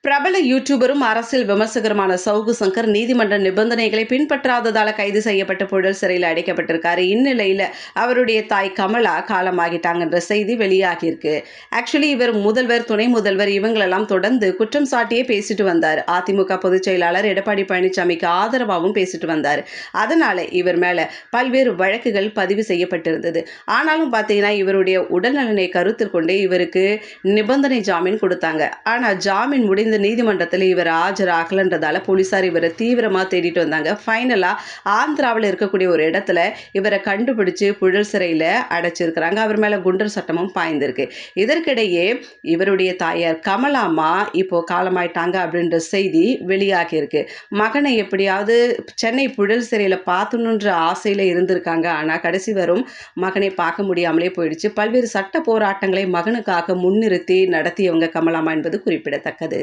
பிரபல யூடியூபரும் அரசியல் விமர்சகருமான சவுகு சங்கர் நீதிமன்ற நிபந்தனைகளை பின்பற்றாததால கைது செய்யப்பட்டு புழல் சிறையில் அடைக்கப்பட்டிருக்காரு. இந்நிலையில அவருடைய தாய் கமலா காலமாகிட்டாங்கன்ற செய்தி வெளியாகியிருக்கு. ஆக்சுவலி இவர் முதல்வர், துணை முதல்வர் இவங்களெல்லாம் தொடர்ந்து குற்றம் சாட்டியே பேசிட்டு வந்தார். அதிமுக பொதுச் செயலாளர் எடப்பாடி பழனிசாமிக்கு ஆதரவாகவும் பேசிட்டு வந்தார். அதனால இவர் மேல பல்வேறு வழக்குகள் பதிவு செய்யப்பட்டிருந்தது. ஆனாலும் பார்த்தீங்கன்னா இவருடைய உடல்நலனை கருத்தில் கொண்டு இவருக்கு நிபந்தனை ஜாமீன் கொடுத்தாங்க. ஆனா ஜாமீன் முடிந்த நீதிமன்றத்தில் இவர் ஆஜராகலன்றதால போலீசார் இவரை தீவிரமா தேடிட்டு வந்தாங்க. ஃபைனலா ஆந்திராவில் இருக்கக்கூடிய ஒரு இடத்துல இவரை கண்டுபிடிச்சு புழல் சிறையில அடைச்சிருக்கிறாங்க. அவர் மேல குண்டர் சட்டமும் பாய்ந்திருக்கு. இதற்கிடையே இவருடைய தாயார் கமலாமா இப்போ காலமாயிட்டாங்க அப்படின்ற செய்தி வெளியாகி இருக்கு. மகனை எப்படியாவது சென்னை புழல் சிறையில பார்க்கணுன்ற ஆசையில இருந்திருக்காங்க. ஆனா கடைசி வரும் மகனை பார்க்க முடியாமலே போயிடுச்சு. பல்வேறு சட்ட போராட்டங்களை மகனுக்காக முன்னிறுத்தி நடத்தியவங்க கமலாமா என்பது குறிப்பிடத்தக்கது.